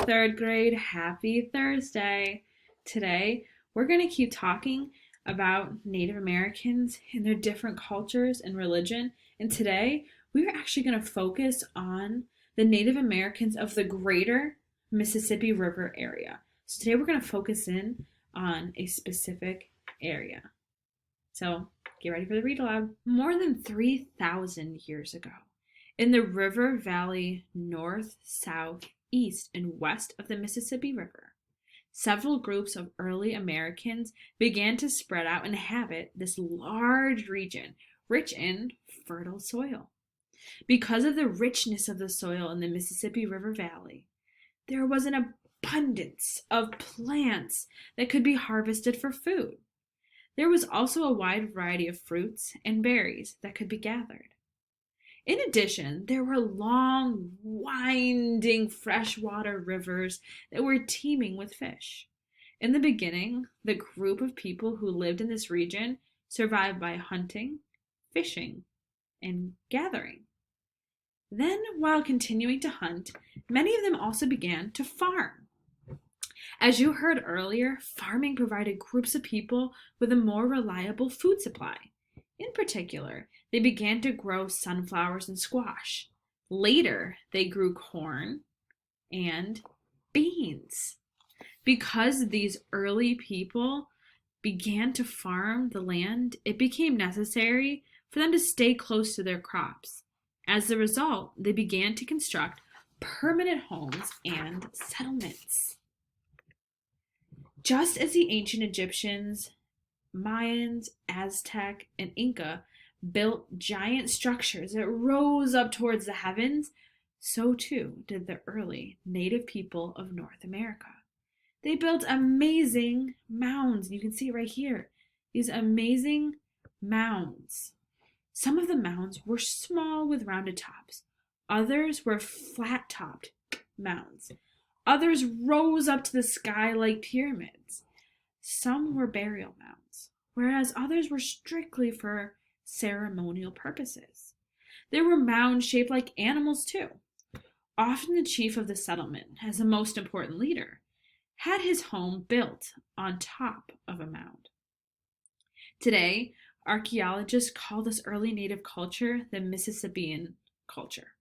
third grade. Happy Thursday. Today, we're going to keep talking about Native Americans and their different cultures and religion. And today, we're actually going to focus on the Native Americans of the greater Mississippi River area. So today, we're going to focus in on a specific area. So get ready for the read aloud. More than 3,000 years ago, in the river valley north, south, east, and west of the Mississippi River, several groups of early Americans began to spread out and inhabit this large region rich in fertile soil. Because of the richness of the soil in the Mississippi River Valley, there was an abundance of plants that could be harvested for food. There was also a wide variety of fruits and berries that could be gathered. In addition, there were long, winding freshwater rivers that were teeming with fish. In the beginning, the group of people who lived in this region survived by hunting, fishing, and gathering. Then, while continuing to hunt, many of them also began to farm. As you heard earlier, farming provided groups of people with a more reliable food supply. In particular, they began to grow sunflowers and squash. Later, they grew corn and beans. Because these early people began to farm the land, it became necessary for them to stay close to their crops. As a result, they began to construct permanent homes and settlements. Just as the ancient Egyptians, Mayans, Aztec, and Inca built giant structures that rose up towards the heavens, so too did the early native people of North America. They built amazing mounds. You can see right here, these amazing mounds. Some of the mounds were small with rounded tops. Others were flat-topped mounds. Others rose up to the sky like pyramids. Some were burial mounds, whereas others were strictly for ceremonial purposes. There were mounds shaped like animals too. Often the chief of the settlement, as the most important leader, had his home built on top of a mound. Today, archaeologists call this early native culture the Mississippian culture.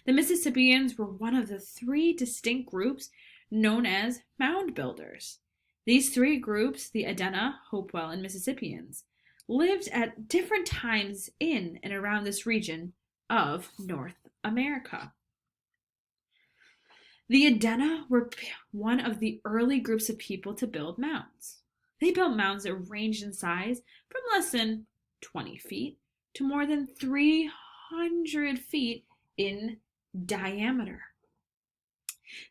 The Mississippians were one of the three distinct groups known as Mound Builders. These three groups, the Adena, Hopewell, and Mississippians, lived at different times in and around this region of North America. The Adena were one of the early groups of people to build mounds. They built mounds that ranged in size from less than 20 feet to more than 300 feet in diameter.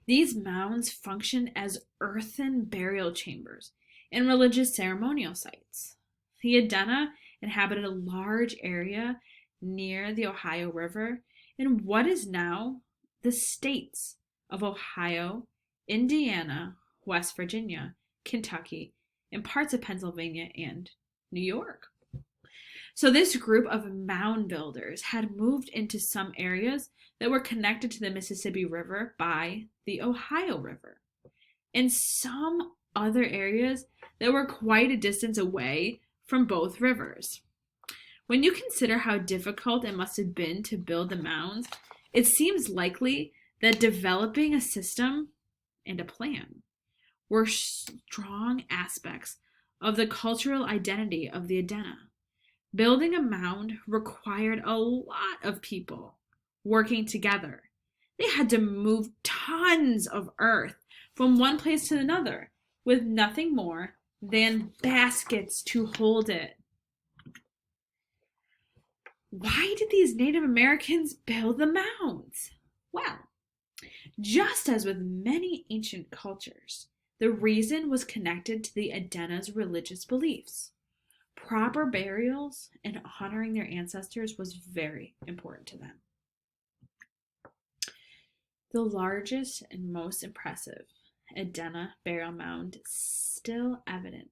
These mounds functioned as earthen burial chambers and religious ceremonial sites. The Adena inhabited a large area near the Ohio River in what is now the states of Ohio, Indiana, West Virginia, Kentucky, and parts of Pennsylvania and New York. So this group of mound builders had moved into some areas that were connected to the Mississippi River by the Ohio River, and some other areas that were quite a distance away from both rivers. When you consider how difficult it must have been to build the mounds, it seems likely that developing a system and a plan were strong aspects of the cultural identity of the Adena. Building a mound required a lot of people working together. They had to move tons of earth from one place to another with nothing more than baskets to hold it. Why did these Native Americans build the mounds? Well, just as with many ancient cultures, the reason was connected to the Adena's religious beliefs. Proper burials and honoring their ancestors was very important to them. The largest and most impressive Adena burial mound still evident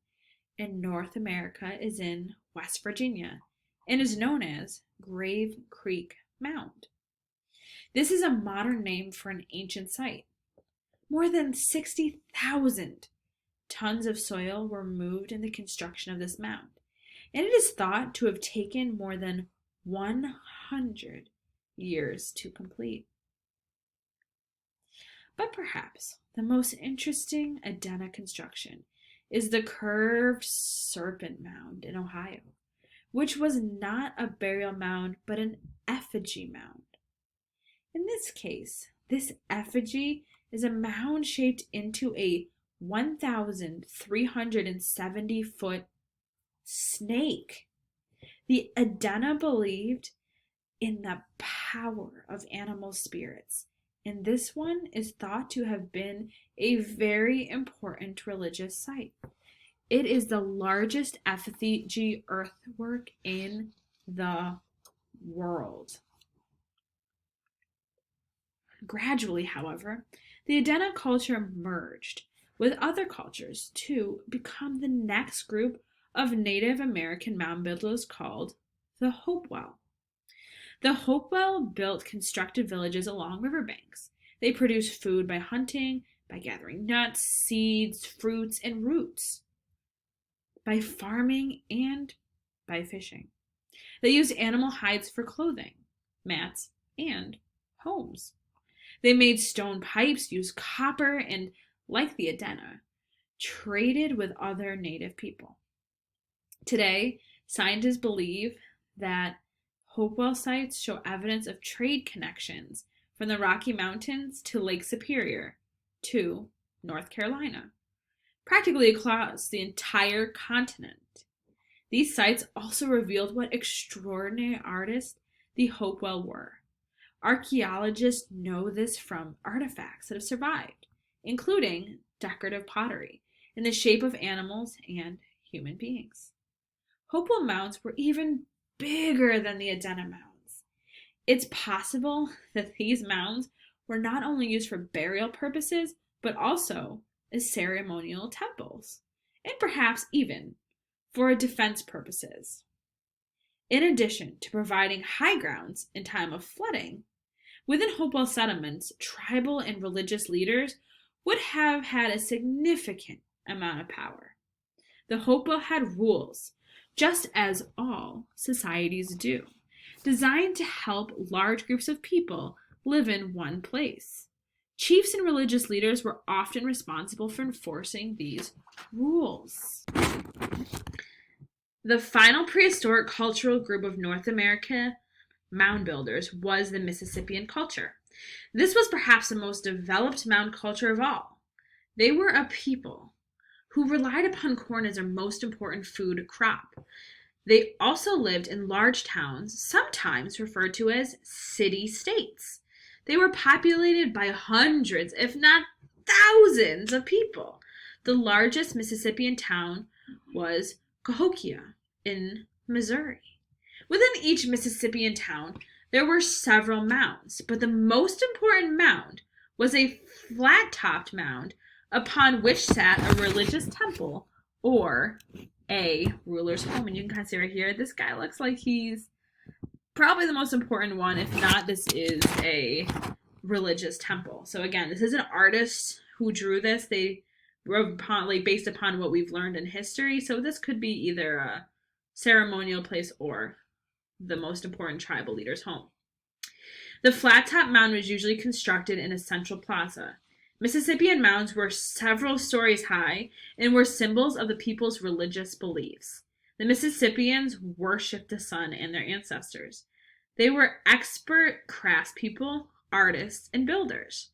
in North America is in West Virginia and is known as Grave Creek Mound. This is a modern name for an ancient site. More than 60,000 tons of soil were moved in the construction of this mound, and it is thought to have taken more than 100 years to complete. But perhaps the most interesting Adena construction is the curved Serpent Mound in Ohio, which was not a burial mound but an effigy mound. In this case, this effigy is a mound shaped into a 1,370-foot snake. The Adena believed in the power of animal spirits, and this one is thought to have been a very important religious site. It is the largest effigy earthwork in the world. Gradually, however, the Adena culture merged with other cultures to become the next group of Native American mound builders called the Hopewell. The Hopewell built constructed villages along riverbanks. They produced food by hunting, by gathering nuts, seeds, fruits, and roots, by farming, and by fishing. They used animal hides for clothing, mats, and homes. They made stone pipes, used copper, and, like the Adena, traded with other native people. Today, scientists believe that Hopewell sites show evidence of trade connections from the Rocky Mountains to Lake Superior to North Carolina, practically across the entire continent. These sites also revealed what extraordinary artists the Hopewell were. Archaeologists know this from artifacts that have survived, including decorative pottery in the shape of animals and human beings. Hopewell mounds were even bigger than the Adena mounds. It's possible that these mounds were not only used for burial purposes, but also as ceremonial temples, and perhaps even for defense purposes. In addition to providing high grounds in time of flooding, within Hopewell settlements, tribal and religious leaders would have had a significant amount of power. The Hopewell had rules, just as all societies do, designed to help large groups of people live in one place. Chiefs and religious leaders were often responsible for enforcing these rules. The final prehistoric cultural group of North America mound builders was the Mississippian culture. This was perhaps the most developed mound culture of all. They were a people who relied upon corn as their most important food crop. They also lived in large towns, sometimes referred to as city-states. They were populated by hundreds, if not thousands, of people. The largest Mississippian town was Cahokia in Missouri. Within each Mississippian town, there were several mounds, but the most important mound was a flat-topped mound upon which sat a religious temple or a ruler's home. And you can kind of see right here, this guy looks like he's probably the most important one. If not, this is a religious temple. So again, this is an artist who drew this. They wrote upon, based upon what we've learned in history. So this could be either a ceremonial place or the most important tribal leader's home. The flat-top mound was usually constructed in a central plaza. Mississippian mounds were several stories high and were symbols of the people's religious beliefs. The Mississippians worshipped the sun and their ancestors. They were expert craftspeople, artists, and builders.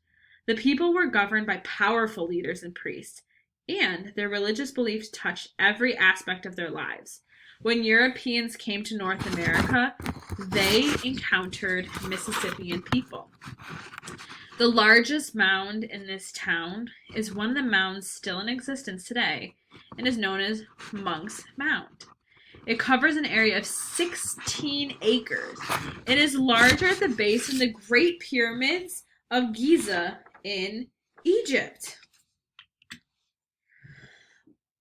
The people were governed by powerful leaders and priests, and their religious beliefs touched every aspect of their lives. When Europeans came to North America, they encountered Mississippian people. The largest mound in this town is one of the mounds still in existence today and is known as Monk's Mound. It covers an area of 16 acres. It is larger at the base than the Great Pyramids of Giza in Egypt.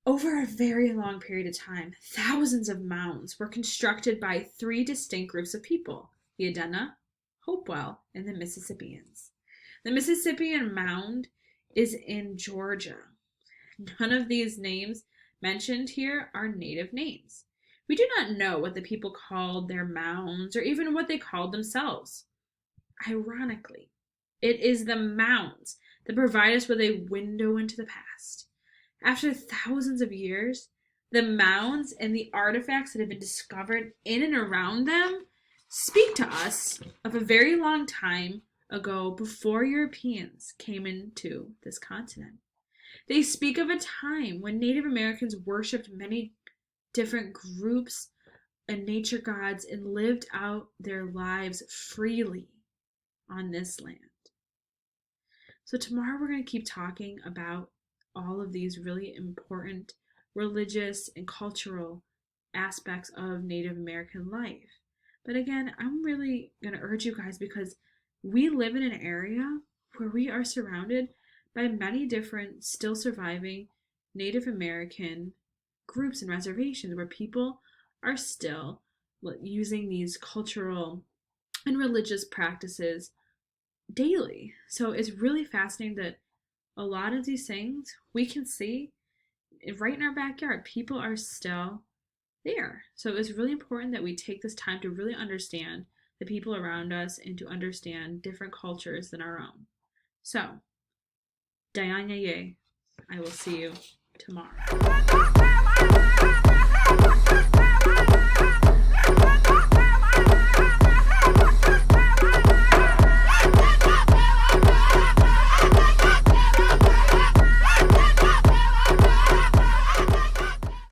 Over a very long period of time, thousands of mounds were constructed by three distinct groups of people: the Adena, Hopewell, and the Mississippians. The Mississippian mound is in Georgia. None of these names mentioned here are native names. We do not know what the people called their mounds or even what they called themselves. Ironically, it is the mounds that provide us with a window into the past. After thousands of years, the mounds and the artifacts that have been discovered in and around them speak to us of a very long time ago before Europeans came into this continent. They speak of a time when Native Americans worshipped many different groups and nature gods and lived out their lives freely on this land. So tomorrow we're going to keep talking about all of these really important religious and cultural aspects of Native American life. But again, I'm really going to urge you guys, because we live in an area where we are surrounded by many different still surviving Native American groups and reservations where people are still using these cultural and religious practices daily. So it's really fascinating that a lot of these things we can see right in our backyard. People are still there. So it's really important that we take this time to really understand the people around us and to understand different cultures than our own. So, Diane Ye, I will see you tomorrow.